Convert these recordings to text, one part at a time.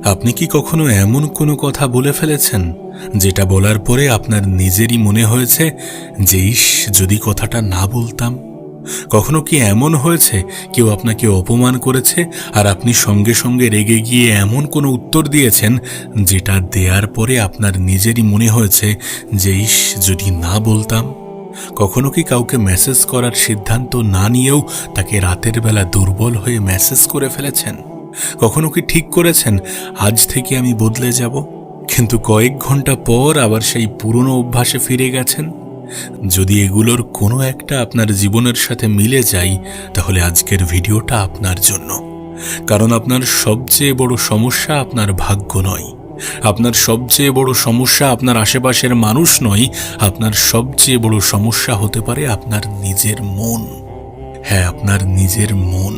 আপনি কি কখনো এমন কোনো কথা বলে ফেলেছেন যেটা বলার পরে আপনার নিজেরই মনে হয়েছে যে ইস, যদি কথাটা না বলতাম? কখনো কি এমন হয়েছে কেউ আপনাকে অপমান করেছে আর আপনি সঙ্গে সঙ্গে রেগে গিয়ে এমন কোনো উত্তর দিয়েছেন যেটা দেওয়ার পরে আপনার নিজেরই মনে হয়েছে যে ইস, যদি না বলতাম? কখনো কি কাউকে মেসেজ করার সিদ্ধান্ত না নিয়েও তাকে রাতের বেলা দুর্বল হয়ে মেসেজ করে ফেলেছেন? কখনো কি ঠিক করেছেন আজ থেকে আমি বদলে যাব, কিন্তু কয়েক ঘন্টা পর আবার সেই পুরনো অভ্যাসে ফিরে গেছেন? যদি এগুলোর কোনো একটা আপনার জীবনের সাথে মিলে যায়, তাহলে আজকের ভিডিওটা আপনার জন্য। কারণ আপনার সবচেয়ে বড় সমস্যা আপনার ভাগ্য নয়, আপনার সবচেয়ে বড় সমস্যা আপনার আশেপাশের মানুষ নয়, আপনার সবচেয়ে বড় সমস্যা হতে পারে আপনার নিজের মন। হ্যাঁ, আপনার নিজের মন।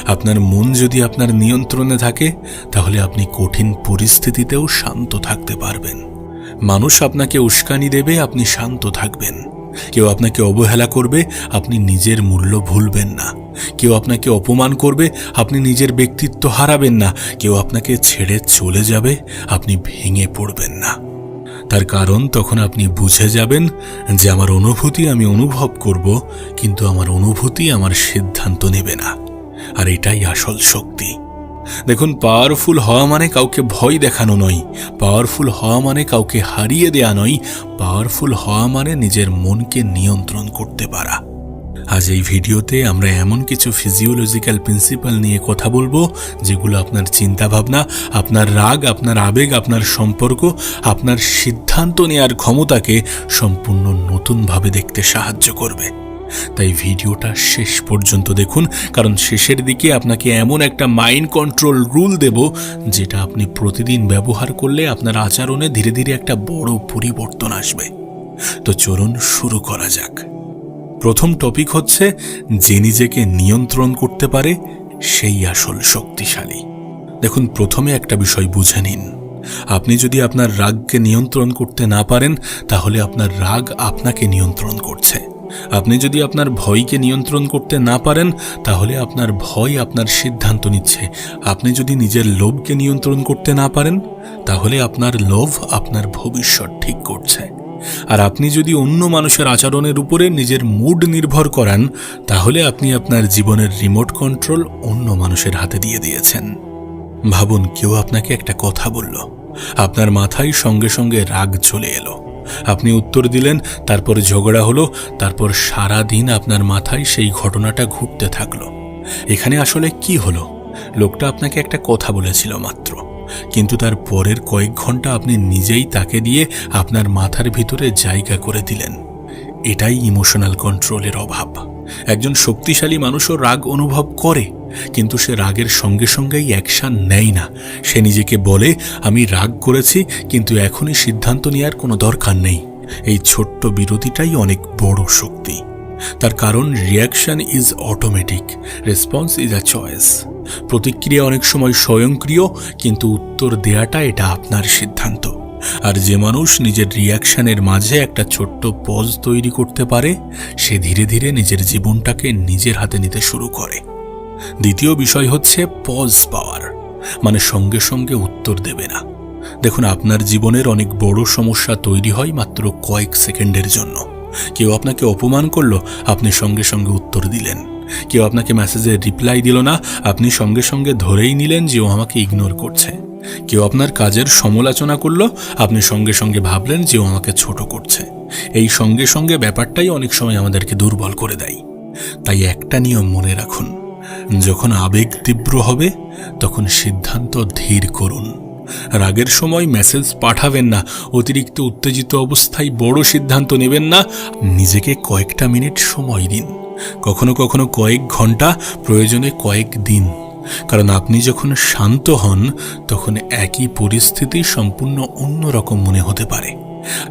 আপনার মন যদি আপনার নিয়ন্ত্রণে থাকে, তাহলে আপনি কঠিন পরিস্থিতিতেও শান্ত থাকতে পারবেন। মানুষ আপনাকে উস্কানি দেবে, আপনি শান্ত থাকবেন। কেউ আপনাকে অবহেলা করবে, আপনি নিজের মূল্য ভুলবেন না। কেউ আপনাকে অপমান করবে, আপনি নিজের ব্যক্তিত্ব হারাবেন না। কেউ আপনাকে ছেড়ে চলে যাবে, আপনি ভেঙে পড়বেন না। তার কারণ তখন আপনি বুঝে যাবেন যে আমার অনুভূতি আমি অনুভব করব, কিন্তু আমার অনুভূতি আমার সিদ্ধান্ত নেবে না। আর এটাই আসল শক্তি। দেখুন, পাওয়ারফুল হওয়া মানে কাউকে ভয় দেখানো নয়, পাওয়ারফুল হওয়া মানে কাউকে হারিয়ে দেয়া নয়, পাওয়ারফুল হওয়া মানে নিজের মনকে নিয়ন্ত্রণ করতে পারা। আজ এই ভিডিওতে আমরা এমন কিছু ফিজিওলজিক্যাল প্রিন্সিপাল নিয়ে কথা বলবো যেগুলো আপনার চিন্তাভাবনা, আপনার রাগ, আপনার আবেগ, আপনার সম্পর্ক, আপনার সিদ্ধান্ত নেওয়ার ক্ষমতাকে সম্পূর্ণ নতুনভাবে দেখতে সাহায্য করবে। তাই ভিডিওটা শেষ পর্যন্ত দেখুন, কারণ শেষের দিকে আপনাকে এমন একটা মাইন্ড কন্ট্রোল রুল দেব যেটা আপনি প্রতিদিন ব্যবহার করলে আপনার আচরণে ধীরে ধীরে একটা বড় পরিবর্তন আসবে। তো চলুন শুরু করা যাক। প্রথম টপিক হচ্ছে, যে নিজেকে নিয়ন্ত্রণ করতে পারে সেই আসল শক্তিশালী। দেখুন, প্রথমে একটা বিষয় বুঝে নিন। আপনি যদি আপনার রাগকে নিয়ন্ত্রণ করতে না পারেন, তাহলে আপনার রাগ আপনাকে নিয়ন্ত্রণ করছে। আপনি যদি আপনার ভয়কে নিয়ন্ত্রণ করতে না পারেন, তাহলে আপনার ভয় আপনার সিদ্ধান্ত নিচ্ছে। আপনি যদি নিজের লোভকে নিয়ন্ত্রণ করতে না পারেন, তাহলে আপনার লোভ আপনার ভবিষ্যৎ ঠিক করছে। আর আপনি যদি অন্য মানুষের আচরণের উপরে নিজের মুড নির্ভর করান, তাহলে আপনি আপনার জীবনের রিমোট কন্ট্রোল অন্য মানুষের হাতে দিয়ে দিয়েছেন। ভাবুন, কেউ আপনাকে একটা কথা বলল, আপনার মাথায় সঙ্গে সঙ্গে রাগ চলে এলো। আপনি উত্তর দিলেন, তারপর ঝগড়া হলো, তারপর সারা দিন আপনার মাথায় সেই ঘটনাটা ঘুরতে থাকলো। এখানে আসলে কি হলো? লোকটা আপনাকে একটা কথা বলেছিল মাত্র, কিন্তু তার পরের কয়েক ঘন্টা আপনি নিজেই তাকে দিয়ে আপনার মাথার ভিতরে জায়গা করে দিলেন। এটাই ইমোশনাল কন্ট্রোলের অভাব। একজন শক্তিশালী মানুষও রাগ অনুভব করে, কিন্তু সে রাগের সঙ্গে সঙ্গেই অ্যাকশন নেয় না। সে নিজেকে বলে, আমি রাগ করেছি, কিন্তু এখনই সিদ্ধান্ত নেওয়ার কোনো দরকার নেই। এই ছোট্ট বিরতিটাই অনেক বড় শক্তি। তার কারণ reaction is automatic, response is a choice. প্রতিক্রিয়া অনেক সময় স্বয়ংক্রিয়, কিন্তু উত্তর দেয়াটা এটা আপনার সিদ্ধান্ত। আর যে মানুষ নিজের রিয়াকশনের মাঝে একটা ছোট্ট পজ তৈরি করতে পারে, সে ধীরে ধীরে নিজের জীবনটাকে নিজের হাতে নিতে শুরু করে। দ্বিতীয় বিষয় হচ্ছে পজ পাওয়ার, মানে সঙ্গে সঙ্গে উত্তর দেবে না। দেখুন, আপনার জীবনের অনেক বড় সমস্যা তৈরি হয় মাত্র কয়েক সেকেন্ডের জন্য। কেউ আপনাকে অপমান করলো, আপনি সঙ্গে সঙ্গে উত্তর দিলেন। কেউ আপনাকে মেসেজের রিপ্লাই দিল না, আপনি সঙ্গে সঙ্গে ধরেই নিলেন যে ও আমাকে ইগনোর করছে। কেউ আপনার কাজের সমালোচনা করলো, আপনি সঙ্গে সঙ্গে ভাবলেন যে ও আমাকে ছোট করছে। এই সঙ্গে সঙ্গে ব্যাপারটাই অনেক সময় আমাদেরকে দুর্বল করে দেয়। তাই একটা নিয়ম মনে রাখুন, যখন আবেগ তীব্র হবে তখন সিদ্ধান্ত ধীর করুন। রাগের সময় মেসেজ পাঠাবেন না, অতিরিক্ত উত্তেজিত অবস্থায় বড় সিদ্ধান্ত নেবেন না। নিজেকে কয়েকটা মিনিট সময় দিন, কখনো কখনো কয়েক ঘন্টা, প্রয়োজনে কয়েক দিন। কারণ আপনি যখন শান্ত হন, তখন একই পরিস্থিতি সম্পূর্ণ অন্যরকম মনে হতে পারে।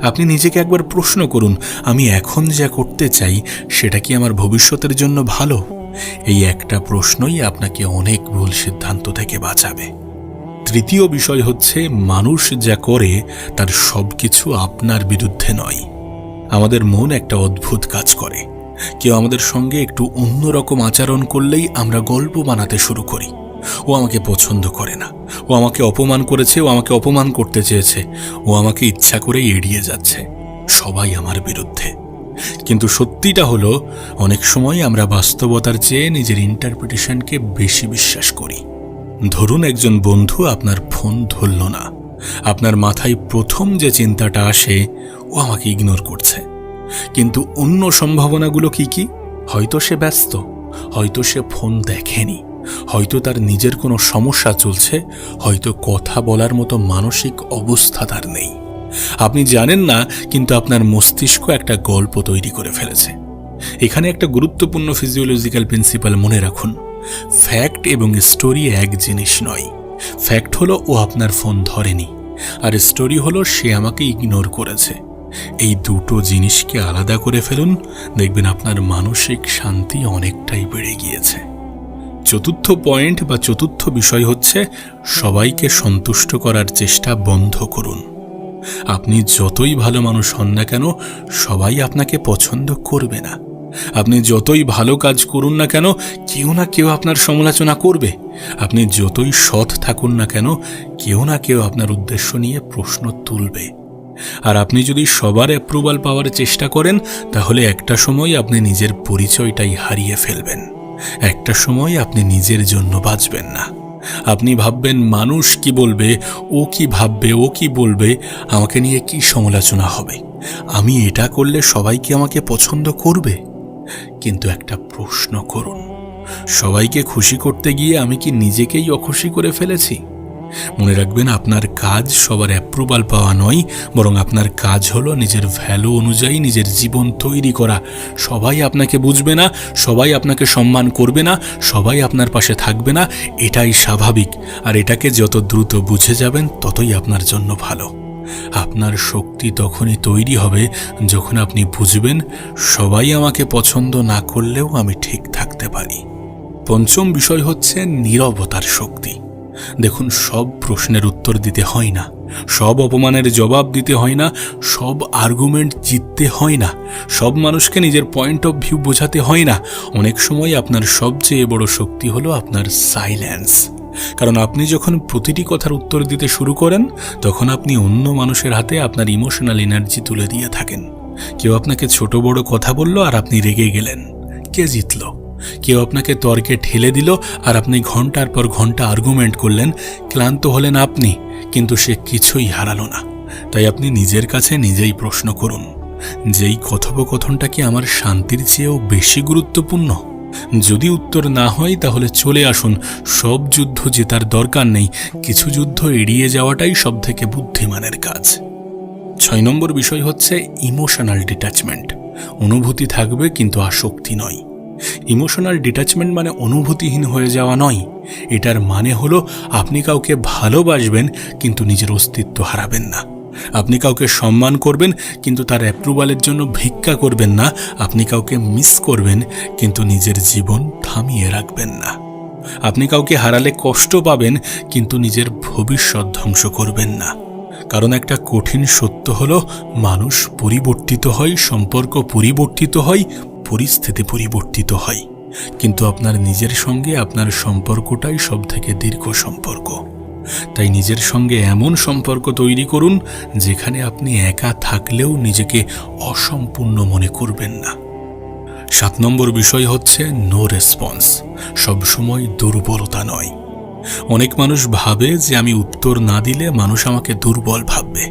আপনি নিজেকে একবার প্রশ্ন করুন, আমি এখন যা করতে চাই সেটা কি আমার ভবিষ্যতের জন্য ভালো? এই একটা প্রশ্নই আপনাকে অনেক ভুল সিদ্ধান্ত থেকে বাঁচাবে। তৃতীয় বিষয় হচ্ছে, মানুষ যা করে তার সবকিছু আপনার বিরুদ্ধে নয়। আমাদের মন একটা অদ্ভুত কাজ করে। কেউ আমাদের সঙ্গে একটু অন্যরকম আচরণ করলেই আমরা গল্প বানাতে শুরু করি। ও আমাকে পছন্দ করে না, ও আমাকে অপমান করেছে, ও আমাকে অপমান করতে চেয়েছে, ও আমাকে ইচ্ছা করেই এড়িয়ে যাচ্ছে, সবাই আমার বিরুদ্ধে। কিন্তু সত্যিটা হলো, অনেক সময় আমরা বাস্তবতার চেয়ে নিজের ইন্টারপ্রিটেশনকে বেশি বিশ্বাস করি। ধরুন একজন বন্ধু আপনার ফোন ধরল না, আপনার মাথায় প্রথম যে চিন্তাটা আসে, ও আমাকে ইগনোর করছে। কিন্তু অন্য সম্ভাবনাগুলো কি কি? হয়তো সে ব্যস্ত, হয়তো সে ফোন দেখেনি, হয়তো তার নিজের কোনো সমস্যা চলছে, হয়তো কথা বলার মতো মানসিক অবস্থা তার নেই। আপনি জানেন না, কিন্তু আপনার মস্তিষ্ক একটা গল্প তৈরি করে ফেলেছে। এখানে একটা গুরুত্বপূর্ণ ফিজিওলজিক্যাল প্রিন্সিপাল মনে রাখুন, ফ্যাক্ট এবং স্টোরি এক জিনিস নয়। ফ্যাক্ট হলো ও আপনার ফোন ধরেনি, আর স্টোরি হলো সে আমাকে ইগনোর করেছে। এই দুটো জিনিসকে আলাদা করে ফেলুন, দেখবেন আপনার মানসিক শান্তি অনেকটাই বেড়ে গিয়েছে। চতুর্থ পয়েন্ট বা চতুর্থ বিষয় হচ্ছে, সবাইকে সন্তুষ্ট করার চেষ্টা বন্ধ করুন। আপনি যতই ভালো মানুষ হন না কেন, সবাই আপনাকে পছন্দ করবে না। আপনি যতই ভালো কাজ করুন না কেন, কেউ না কেউ আপনার সমালোচনা করবে। আপনি যতই সৎ থাকুন না কেন, কেউ না কেউ আপনার উদ্দেশ্য নিয়ে প্রশ্ন তুলবে। আর আপনি যদি সবার অ্যাপ্রুভাল পাওয়ার চেষ্টা করেন, তাহলে একটা সময় আপনি নিজের পরিচয়টাই হারিয়ে ফেলবেন। একটা সময় আপনি নিজের জন্য বাঁচবেন না। আপনি ভাববেন মানুষ কি বলবে, ও কি ভাববে, ও কি বলবে, আমাকে নিয়ে কি সমালোচনা হবে, আমি এটা করলে সবাই কি আমাকে পছন্দ করবে? কিন্তু একটা প্রশ্ন করুন, সবাইকে খুশি করতে গিয়ে আমি কি নিজেকেই অখুশি করে ফেলেছি? মনে রাখবেন, আপনার কাজ সবার অ্যাপ্রুভাল পাওয়া নয়, বরং আপনার কাজ হলো নিজের ভ্যালু অনুযায়ী নিজের জীবন তৈরি করা। সবাই আপনাকে বুঝবে না, সবাই আপনাকে সম্মান করবে না, সবাই আপনার পাশে থাকবে না, এটাই স্বাভাবিক। আর এটাকে যত দ্রুত বুঝে যাবেন, ততই আপনার জন্য ভালো। আপনার শক্তি তখনই তৈরি হবে যখন আপনি বুঝবেন, সবাই আমাকে পছন্দ না করলেও আমি ঠিক থাকতে পারি। পঞ্চম বিষয় হচ্ছে নীরবতার শক্তি। দেখুন, সব প্রশ্নের উত্তর দিতে হয় না, সব অপমানের জবাব দিতে হয় না, সব আর্গুমেন্ট জিততে হয় না, সব মানুষকে নিজের পয়েন্ট অফ ভিউ বোঝাতে হয় না। অনেক সময় আপনার সবচেয়ে বড় শক্তি হলো আপনার সাইলেন্স। কারণ আপনি যখন প্রতিটি কথার উত্তর দিতে শুরু করেন, তখন আপনি অন্য মানুষের হাতে আপনার ইমোশনাল এনার্জি তুলে দিয়ে থাকেন। কেউ আপনাকে ছোট বড় কথা বলল আর আপনি রেগে গেলেন, কে জিতল? কেউ আপনাকে তর্কে ঠেলে দিল আর আপনি ঘন্টার পর ঘন্টা আর্গুমেন্ট করলেন, ক্লান্ত হলেন আপনি, কিন্তু সে কিছুই হারালো না। তাই আপনি নিজের কাছে নিজেই প্রশ্ন করুন, যেই কথোপকথনটা কি আমার শান্তির চেয়েও বেশি গুরুত্বপূর্ণ? যদি উত্তর না হয়, তাহলে চলে আসুন। সব যুদ্ধ জেতার দরকার নেই, কিছু যুদ্ধ এড়িয়ে যাওয়াটাই সবথেকে বুদ্ধিমানের কাজ। 6 নম্বর বিষয় হচ্ছে ইমোশনাল ডিট্যাচমেন্ট। অনুভূতি থাকবে কিন্তু আসক্তি নয়। ইমোশনাল ডিট্যাচমেন্ট মানে অনুভূতিহীন হয়ে যাওয়া নয়। এটার মানে হলো, আপনি কাউকে ভালোবাসবেন কিন্তু নিজের অস্তিত্ব হারাবেন না। আপনি কাউকে সম্মান করবেন কিন্তু তার অ্যাপ্রুভালের জন্য ভিক্ষা করবেন না। আপনি কাউকে মিস করবেন কিন্তু নিজের জীবন থামিয়ে রাখবেন না। আপনি কাউকে হারালে কষ্ট পাবেন কিন্তু নিজের ভবিষ্যৎ ধ্বংস করবেন না। কারণ একটা কঠিন সত্য হলো, মানুষ পরিবর্তিত হয়, সম্পর্ক পরিবর্তিত হয়, পরিস্থিতি পরিবর্তিত হয়, কিন্তু আপনার নিজের সঙ্গে আপনার সম্পর্কটাই সবথেকে দীর্ঘ সম্পর্ক। তাই নিজের সঙ্গে এমন সম্পর্ক তৈরি করুন, যেখানে আপনি একা থাকলেও নিজেকে অসম্পূর্ণ মনে করবেন না। 7 নম্বর বিষয় হচ্ছে নো রেসপন্স। সবসময় দুর্বলতা নয়। অনেক মানুষ ভাবে যে আমি উত্তর না দিলে মানুষ আমাকে দুর্বল ভাববে,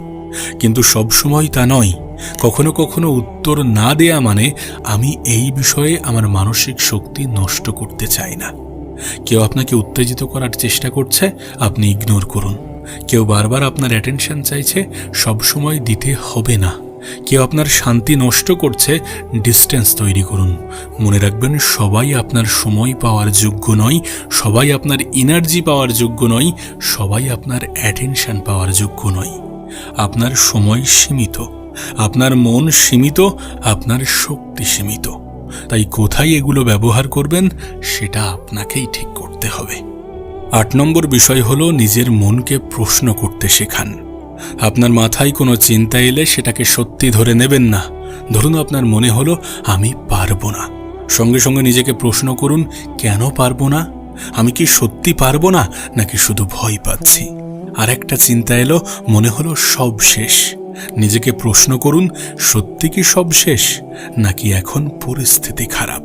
কিন্তু সবসময় তা নয়। কখনো কখনো উত্তর না দেয়া মানে আমি এই বিষয়ে আমার মানসিক শক্তি নষ্ট করতে চাই না। কেউ আপনাকে উত্তেজিত করার চেষ্টা করছে, আপনি ইগনোর করুন। কেউ বারবার আপনার অ্যাটেনশন চাইছে, সবসময় দিতে হবে না। কেউ আপনার শান্তি নষ্ট করছে, ডিস্টেন্স তৈরি করুন। মনে রাখবেন, সবাই আপনার সময় পাওয়ার যোগ্য নয়, সবাই আপনার এনার্জি পাওয়ার যোগ্য নয়, সবাই আপনার অ্যাটেনশন পাওয়ার যোগ্য নয়। আপনার সময় সীমিত, আপনার মন সীমিত, আপনার শক্তি সীমিত। তাই কোথায় এগুলো ব্যবহার করবেন, সেটা আপনাকেই ঠিক করতে হবে। 8 নম্বর বিষয় হলো নিজের মনকে প্রশ্ন করতে শেখান। আপনার মাথায় কোনো চিন্তা এলে সেটাকে সত্যি ধরে নেবেন না। ধরুন আপনার মনে হলো আমি পারবো না, সঙ্গে সঙ্গে নিজেকে প্রশ্ন করুন, কেন পারবো না? আমি কি সত্যি পারবো না, নাকি শুধু ভয় পাচ্ছি? আর একটা চিন্তা এলো, মনে হলো সব শেষ। নিজেকে প্রশ্ন করুন, সত্যি কি সব শেষ, নাকি এখন পরিস্থিতি খারাপ?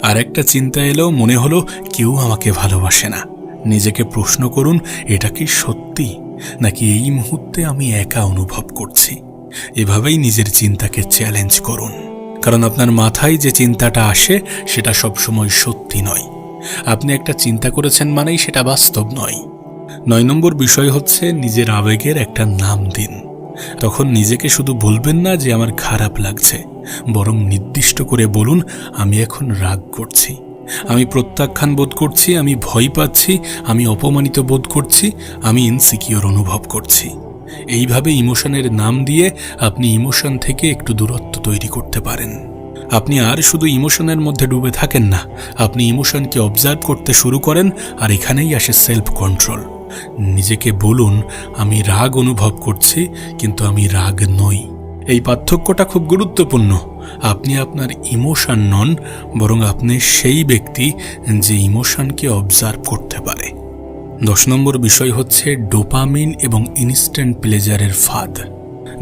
আর একটা চিন্তা এলো, মনে হলো কেউ আমাকে ভালোবাসে না। নিজেকে প্রশ্ন করুন, এটা কি সত্যি, নাকি এই মুহূর্তে আমি একা অনুভব করছি? এভাবেই নিজের চিন্তাকে চ্যালেঞ্জ করুন, কারণ আপনার মাথায় যে চিন্তাটা আসে সেটা সবসময় সত্যি নয়। আপনি একটা চিন্তা করেছেন মানেই সেটা বাস্তব নয়। 9 নম্বর বিষয় হচ্ছে, নিজের আবেগের একটা নাম দিন। তখন নিজেকে শুধু বলবেন না যে আমার খারাপ লাগছে, বরং নির্দিষ্ট করে বলুন, আমি এখন রাগ করছি, আমি প্রত্যাখ্যান বোধ করছি, আমি ভয় পাচ্ছি, আমি অপমানিত বোধ করছি, আমি ইনসিকিউর অনুভব করছি। এইভাবে ইমোশনের নাম দিয়ে আপনি ইমোশন থেকে একটু দূরত্ব তৈরি করতে পারেন। আপনি আর শুধু ইমোশনের মধ্যে ডুবে থাকেন না, আপনি ইমোশনকে অবজার্ভ করতে শুরু করেন। আর এখানেই আসে সেলফ কন্ট্রোল। নিজেকে বলুন, আমি রাগ অনুভব করছি, কিন্তু আমি রাগ নই। এই পার্থক্যটা খুব গুরুত্বপূর্ণ। আপনি আপনার ইমোশন নন, বরং আপনি সেই ব্যক্তি যে ইমোশনকে অবজার্ভ করতে পারে। 10 নম্বর বিষয় হচ্ছে ডোপামিন এবং ইনস্ট্যান্ট প্লেজারের ফাঁদ।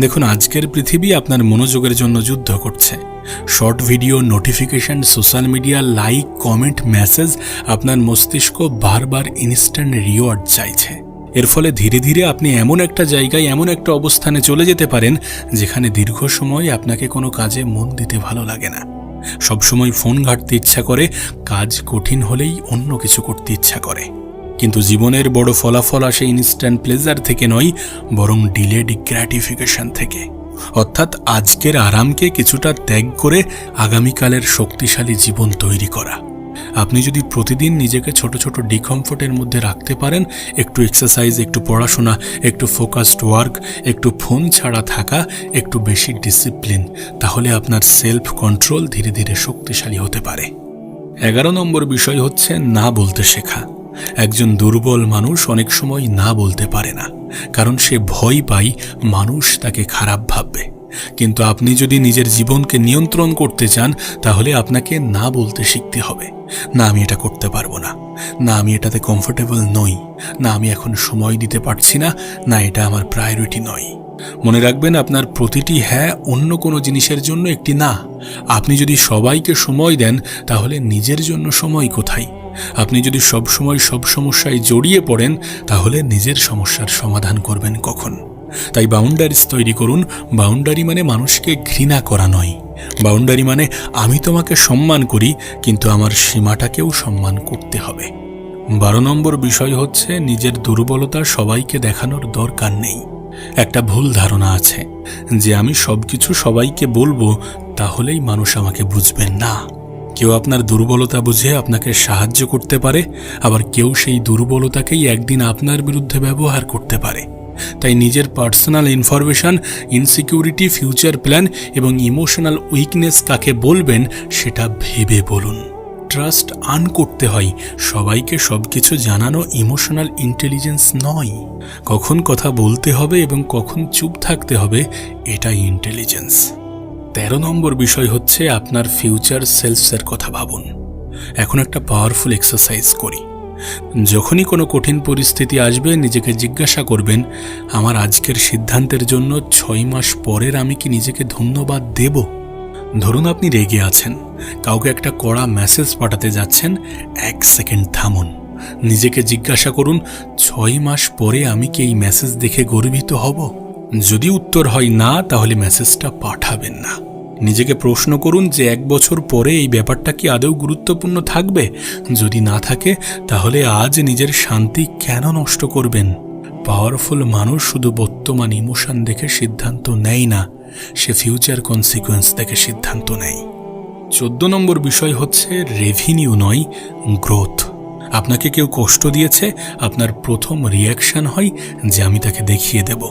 দেখুন, আজকের পৃথিবী আপনার মনোযোগের জন্য যুদ্ধ করছে। Short video, notification, social media, like, comment, message, আপনার মস্তিষ্ক বারবার ইনস্ট্যান্ট রিওয়ার্ড চাইছে। এর ফলে ধীরে ধীরে আপনি এমন একটা জায়গায়, এমন একটা অবস্থানে চলে যেতে পারেন যেখানে দীর্ঘ সময় আপনাকে কোনো কাজে মন দিতে ভালো লাগে না। সবসময় ফোন ঘাঁটতে ইচ্ছা করে, কাজ কঠিন হলেই অন্য কিছু করতে ইচ্ছা করে। কিন্তু জীবনের বড় ফলাফল আসে ইনস্ট্যান্ট প্লেজার থেকে নয়, বরং ডিলেড গ্র্যাটিফিকেশন থেকে। অর্থাৎ আজকের আরামকে কিছুটা ত্যাগ করে আগামীকালের শক্তিশালী জীবন তৈরি করা। আপনি যদি প্রতিদিন নিজেকে ছোট ছোট ডিকমফোর্টের মধ্যে রাখতে পারেন, একটু এক্সারসাইজ, একটু পড়াশোনা, একটু ফোকাসড ওয়ার্ক, একটু ফোন ছাড়া থাকা, একটু বেশি ডিসিপ্লিন, তাহলে আপনার সেলফ কন্ট্রোল ধীরে ধীরে শক্তিশালী হতে পারে। 11 নম্বর বিষয় হচ্ছে না বলতে শেখা। একজন দুর্বল মানুষ অনেক সময় না বলতে পারে না, কারণ সে ভয় পায় মানুষ তাকে খারাপ ভাববে। কিন্তু আপনি যদি নিজের জীবনকে নিয়ন্ত্রণ করতে চান, তাহলে আপনাকে না বলতে শিখতে হবে। না, আমি এটা করতে পারবো না, না আমি এটাতে কমফোর্টেবল নই, না আমি এখন সময় দিতে পারছি না, না এটা আমার প্রায়োরিটি নয়। মনে রাখবেন, আপনার প্রতিটি হ্যাঁ অন্য কোনো জিনিসের জন্য একটি না। আপনি যদি সবাইকে সময় দেন, তাহলে নিজের জন্য সময় কোথায়? আপনি যদি সব সময় সব সমস্যায় জড়িয়ে পড়েন, তাহলে নিজের সমস্যার সমাধান করবেন কখন? তাই বাউন্ডারিজ তৈরি করুন। বাউন্ডারি মানে মানুষকে ঘৃণা করা নয়। বাউন্ডারি মানে আমি তোমাকে সম্মান করি, কিন্তু আমার সীমাটাকেও সম্মান করতে হবে। 12 নম্বর বিষয় হচ্ছে নিজের দুর্বলতা সবাইকে দেখানোর দরকার নেই। একটা ভুল ধারণা আছে যে আমি সবকিছু সবাইকে বলবো, তাহলেই মানুষ আমাকে বুঝবেন না। কেউ আপনার দুর্বলতা বুঝে আপনাকে সাহায্য করতে পারে, আবার কেউ সেই দুর্বলতাকেই একদিন আপনার বিরুদ্ধে ব্যবহার করতে পারে। তাই নিজের personal information, insecurity, future plan এবং ইমোশনাল উইকনেস কাকে বলবেন সেটা ভেবে বলুন। ট্রাস্ট আর্ন করতে হয়, সবাইকে সবকিছু জানানো ইমোশনাল ইন্টেলিজেন্স নয়। কখন কথা বলতে হবে এবং কখন চুপ থাকতে হবে, এটাই ইন্টেলিজেন্স। 13 নম্বর বিষয় হচ্ছে আপনার ফিউচার সেলফসের কথা ভাবুন। এখন একটা পাওয়ারফুল এক্সারসাইজ করি। যখনই কোনো কঠিন পরিস্থিতি আসবে, নিজেকে জিজ্ঞাসা করবেন, আমার আজকের সিদ্ধান্তের জন্য 6 মাস পরের আমি কি নিজেকে ধন্যবাদ দেব? ধরুন আপনি রেগে আছেন, কাউকে একটা কড়া মেসেজ পাঠাতে যাচ্ছেন, 1 সেকেন্ড থামুন, নিজেকে জিজ্ঞাসা করুন, 6 মাস পরে আমি কি এই মেসেজ দেখে গর্বিত হব? যদি উত্তর হয় না, তাহলে মেসেজটা পাঠাবেন না। নিজেকে প্রশ্ন করুন যে 1 বছর পরে এই ব্যাপারটা কি আদৌ গুরুত্বপূর্ণ থাকবে? যদি না থাকে, তাহলে আজ নিজের শান্তি কেন নষ্ট করবেন? পাওয়ারফুল মানুষ শুধু বর্তমান ইমোশন দেখে সিদ্ধান্ত নেয় না, সে ফিউচার কনসিকুয়েন্স দেখে সিদ্ধান্ত নেয়। 14 নম্বর বিষয় হচ্ছে রেভিনিউ নয়, গ্রোথ। আপনাকে কেউ কষ্ট দিয়েছে, আপনার প্রথম রিয়াকশন হয় যে আমি তাকে দেখিয়ে দেব।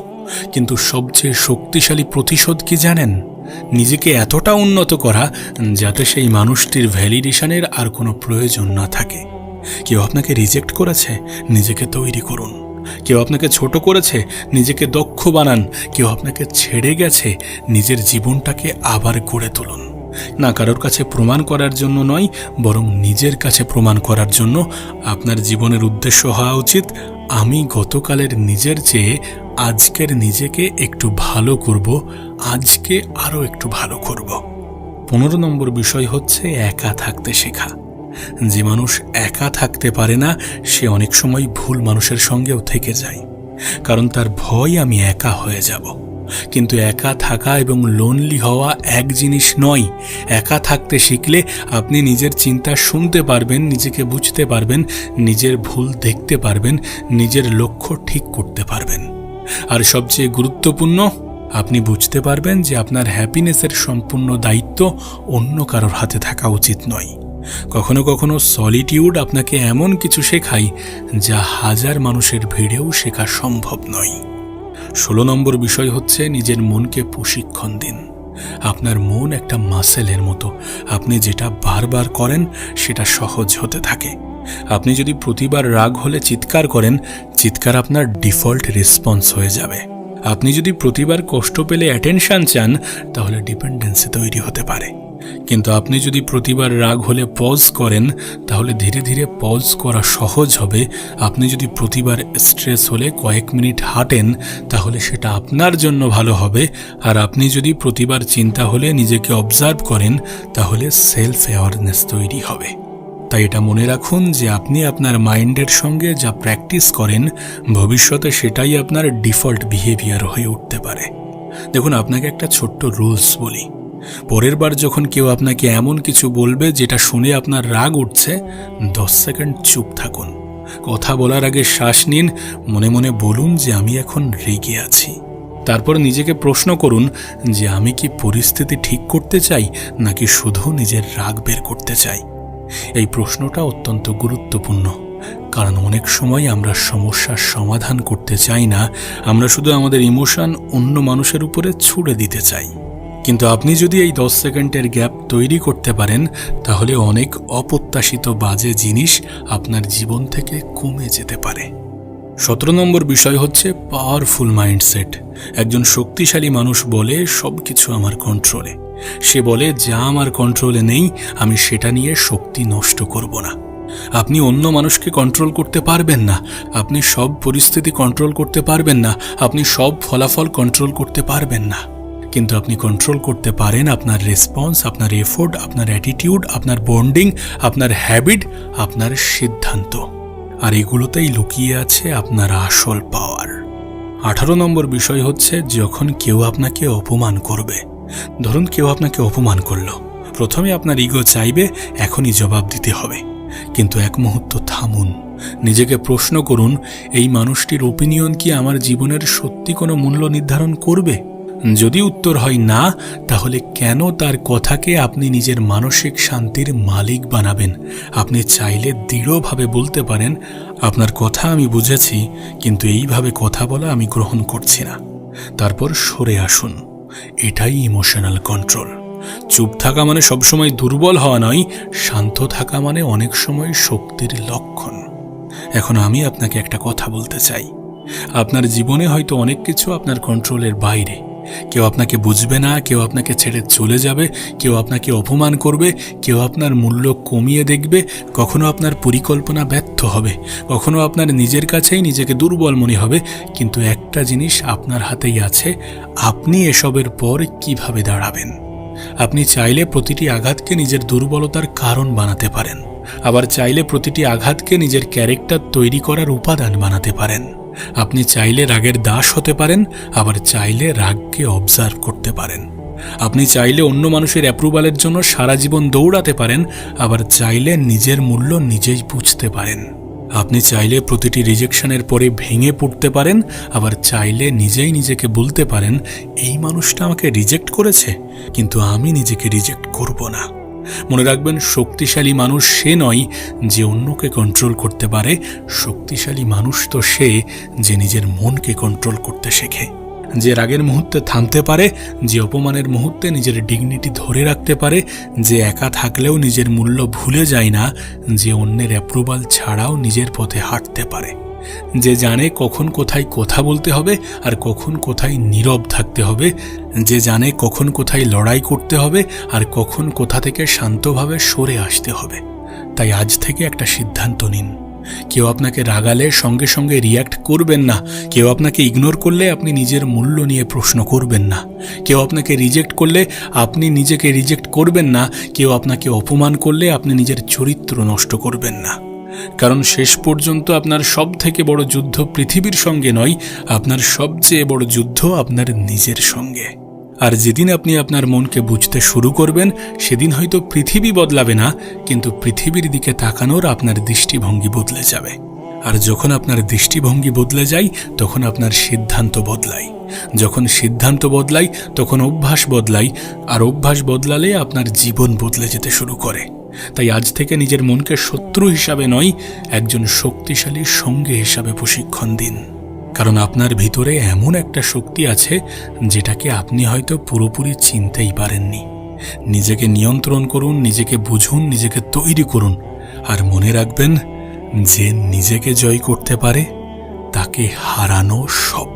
কিন্তু সবচেয়ে শক্তিশালী প্রতিশোধ কি জানেন? নিজেকে এতটা উন্নত করা যাতে সেই মানুষটির ভ্যালিডেশনের আর কোনো প্রয়োজন না থাকে। কেউ আপনাকে রিজেক্ট করেছে, নিজেকে তৈরি করুন। কেউ আপনাকে ছোট করেছে, নিজেকে দক্ষ বানান। কেউ আপনাকে ছেড়ে গেছে, নিজের জীবনটাকে আবার গড়ে তুলুন। না কারোর কাছে প্রমাণ করার জন্য নয়, বরং নিজের কাছে প্রমাণ করার জন্য। আপনার জীবনের উদ্দেশ্য হওয়া উচিত, আমি গতকালের নিজের চেয়ে আজকের নিজেকে একটু ভালো করব, আজকে আরও একটু ভালো করব। 15 নম্বর বিষয় হচ্ছে একা থাকতে শেখা। যে মানুষ একা থাকতে পারে না, সে অনেক সময় ভুল মানুষের সঙ্গেও থেকে যায়, কারণ তার ভয় আমি একা হয়ে যাব। কিন্তু একা থাকা এবং লোনলি হওয়া এক জিনিস নয়। একা থাকতে শিখলে আপনি নিজের চিন্তা শুনতে পারবেন, নিজেকে বুঝতে পারবেন, নিজের ভুল দেখতে পারবেন, নিজের লক্ষ্য ঠিক করতে পারবেন। আর সবচেয়ে গুরুত্বপূর্ণ, আপনি বুঝতে পারবেন যে আপনার হ্যাপিনেসের সম্পূর্ণ দায়িত্ব অন্য কারোর হাতে থাকা উচিত নয়। কখনো কখনো সলিটিউড আপনাকে এমন কিছু শেখায় যা হাজার মানুষের ভিড়েও শেখা সম্ভব নয়। 16 নম্বর বিষয় হচ্ছে নিজের মনকে প্রশিক্ষণ দিন। আপনার মন একটা মাসেলের মতো, আপনি যেটা বারবার করেন সেটা সহজ হতে থাকে। আপনি যদি প্রতিবার রাগ হলে চিৎকার করেন, চিৎকার আপনার ডিফল্ট রেসপন্স হয়ে যাবে। আপনি যদি প্রতিবার কষ্ট পেলে অ্যাটেনশন চান, তাহলে ডিপেন্ডেন্সি তৈরি হতে পারে। কিন্তু আপনি যদি প্রতিবার রাগ হলে পজ করেন, তাহলে ধীরে ধীরে পজ করা সহজ হবে। আপনি যদি প্রতিবার স্ট্রেস হলে কয়েক মিনিট হাঁটেন, তাহলে সেটা আপনার জন্য ভালো হবে। আর আপনি যদি প্রতিবার চিন্তা হলে নিজেকে অবজার্ভ করেন, তাহলে সেলফ অ্যাওয়ারনেস তৈরি হবে। তাই এটা মনে রাখুন যে আপনি আপনার মাইন্ডের সঙ্গে যা প্র্যাকটিস করেন, ভবিষ্যতে সেটাই আপনার ডিফল্ট বিহেভিয়ার হয়ে উঠতে পারে। দেখুন, আপনাকে একটা ছোট্ট রুলস বলি। পরের বার যখন কেউ আপনাকে এমন কিছু বলবে যেটা শুনে আপনার রাগ উঠছে, 10 সেকেন্ড চুপ থাকুন। কথা বলার আগে শ্বাস নিন, মনে মনে বলুন যে আমি এখন রেগে আছি। তারপর নিজেকে প্রশ্ন করুন যে আমি কি পরিস্থিতি ঠিক করতে চাই, নাকি শুধু নিজের রাগ বের করতে চাই। এই প্রশ্নটা অত্যন্ত গুরুত্বপূর্ণ, কারণ অনেক সময় আমরা সমস্যার সমাধান করতে চাই না, আমরা শুধু আমাদের ইমোশন অন্য মানুষের উপরে ছুড়ে দিতে চাই। কিন্তু আপনি যদি এই 10 সেকেন্ডের গ্যাপ তৈরি করতে পারেন, তাহলে অনেক অপ্রত্যাশিত বাজে জিনিস আপনার জীবন থেকে কমে যেতে পারে। 17 নম্বর বিষয় হচ্ছে পাওয়ারফুল মাইন্ডসেট। একজন শক্তিশালী মানুষ বলে সবকিছু আমার কন্ট্রোলে। সে বলে যা আমার কন্ট্রোলে নেই, আমি সেটা নিয়ে শক্তি নষ্ট করব না। আপনি অন্য মানুষকে কন্ট্রোল করতে পারবেন না, আপনি সব পরিস্থিতি কন্ট্রোল করতে পারবেন না, আপনি সব ফলাফল কন্ট্রোল করতে পারবেন না। কিন্তু আপনি কন্ট্রোল করতে পারেন আপনার রেসপন্স, আপনার এফোর্ট, আপনার অ্যাটিটিউড, আপনার বন্ডিং, আপনার হ্যাবিট, আপনার সিদ্ধান্ত। আর এগুলোতেই লুকিয়ে আছে আপনার আসল পাওয়ার। 18 নম্বর বিষয় হচ্ছে যখন কেউ আপনাকে অপমান করবে। ধরুন কেউ আপনাকে অপমান করলো, প্রথমে আপনার ইগো চাইবে এখনই জবাব দিতে হবে। কিন্তু এক মুহূর্ত থামুন, নিজেকে প্রশ্ন করুন, এই মানুষটির ওপিনিয়ন কি আমার জীবনের সত্যি কোনো মূল্য নির্ধারণ করবে? যদি উত্তর হয় না, তাহলে কেন তার কথাকে আপনি নিজের মানসিক শান্তির মালিক বানাবেন? আপনি চাইলে দৃঢ়ভাবে বলতে পারেন, আপনার কথা আমি বুঝেছি, কিন্তু এইভাবে কথা বলা আমি গ্রহণ করছি না। তারপর সরে আসুন। এটাই ইমোশনাল কন্ট্রোল। চুপ থাকা মানে সবসময় দুর্বল হওয়া নয়, শান্ত থাকা মানে অনেক সময় শক্তির লক্ষণ। এখন আমি আপনাকে একটা কথা বলতে চাই। আপনার জীবনে হয়তো অনেক কিছু আপনার কন্ট্রোলের বাইরে। কেউ আপনাকে বুঝবে না, কেউ আপনাকে ছেড়ে চলে যাবে, কেউ আপনাকে অপমান করবে, কেউ আপনার মূল্য কমিয়ে দেখবে, কখনো আপনার পরিকল্পনা ব্যর্থ হবে, কখনো আপনার নিজের কাছেই নিজেকে দুর্বল মনে হবে। কিন্তু একটা জিনিস আপনার হাতেই আছে, আপনি এসবের পর কিভাবে দাঁড়াবেন। আপনি চাইলে প্রতিটি আঘাতকে নিজের দুর্বলতার কারণ বানাতে পারেন, আবার চাইলে প্রতিটি আঘাতকে নিজের ক্যারেক্টার তৈরি করার উপাদান বানাতে পারেন। আপনি চাইলে রাগের দাস হতে পারেন, আবার চাইলে রাগকে অবজার্ভ করতে পারেন। আপনি চাইলে অন্য মানুষের অ্যাপ্রুভালের জন্য সারা জীবন দৌড়াতে পারেন, আবার চাইলে নিজের মূল্য নিজেই বুঝতে পারেন। আপনি চাইলে প্রতিটি রিজেকশনের পরে ভেঙে পড়তে পারেন, আবার চাইলে নিজেই নিজেকে বলতে পারেন, এই মানুষটা আমাকে রিজেক্ট করেছে, কিন্তু আমি নিজেকে রিজেক্ট করব না। মনে রাখবেন, শক্তিশালী মানুষ সে নয় যে অন্যকে কন্ট্রোল করতে পারে, শক্তিশালী মানুষ তো সে যে নিজের মনকে কন্ট্রোল করতে শেখে, যে রাগের মুহূর্তে থামতে পারে, যে অপমানের মুহূর্তে নিজের ডিগনিটি ধরে রাখতে পারে, যে একা থাকলেও নিজের মূল্য ভুলে যায় না, যে অন্যের অ্যাপ্রুভাল ছাড়াও নিজের পথে হাঁটতে পারে। যে জানে কখন কোথায় কথা বলতে হবে আর কখন কোথায় নীরব থাকতে হবে, যে জানে কখন কোথায় লড়াই করতে হবে আর কখন কোথা থেকে শান্তভাবে সরে আসতে হবে। তাই আজ থেকে একটা সিদ্ধান্ত নিন, কেউ আপনাকে রাগালে সঙ্গে সঙ্গে রিয়্যাক্ট করবেন না, কেউ আপনাকে ইগনোর করলে আপনি নিজের মূল্য নিয়ে প্রশ্ন করবেন না, কেউ আপনাকে রিজেক্ট করলে আপনি নিজেকে রিজেক্ট করবেন না, কেউ আপনাকে অপমান করলে আপনি নিজের চরিত্র নষ্ট করবেন না। কারণ শেষ পর্যন্ত আপনার সব থেকে বড় যুদ্ধ পৃথিবীর সঙ্গে নয়, আপনার সবচেয়ে বড় যুদ্ধ আপনার নিজের সঙ্গে। আর যেদিন আপনি আপনার মনকে বুঝতে শুরু করবেন, সেদিন হয়তো পৃথিবী বদলাবে না, কিন্তু পৃথিবীর দিকে তাকানোর আপনার দৃষ্টিভঙ্গি বদলে যাবে। আর যখন আপনার দৃষ্টিভঙ্গি বদলে যায়, তখন আপনার সিদ্ধান্ত বদলায়। যখন সিদ্ধান্ত বদলায়, তখন অভ্যাস বদলায়, আর অভ্যাস বদলালে আপনার জীবন বদলে যেতে শুরু করে। তাই আজ থেকে নিজের মনকে শত্রু হিসাবে নয়, একজন শক্তিশালী সঙ্গী হিসাবে প্রশিক্ষণ দিন। কারণ আপনার ভিতরে এমন একটা শক্তি আছে যেটাকে আপনি হয়তো পুরোপুরি চিনতেই পারেননি। নিজেকে নিয়ন্ত্রণ করুন, নিজেকে বুঝুন, নিজেকে তৈরি করুন। আর মনে রাখবেন, যে নিজেকে জয় করতে পারে তাকে হারানো সব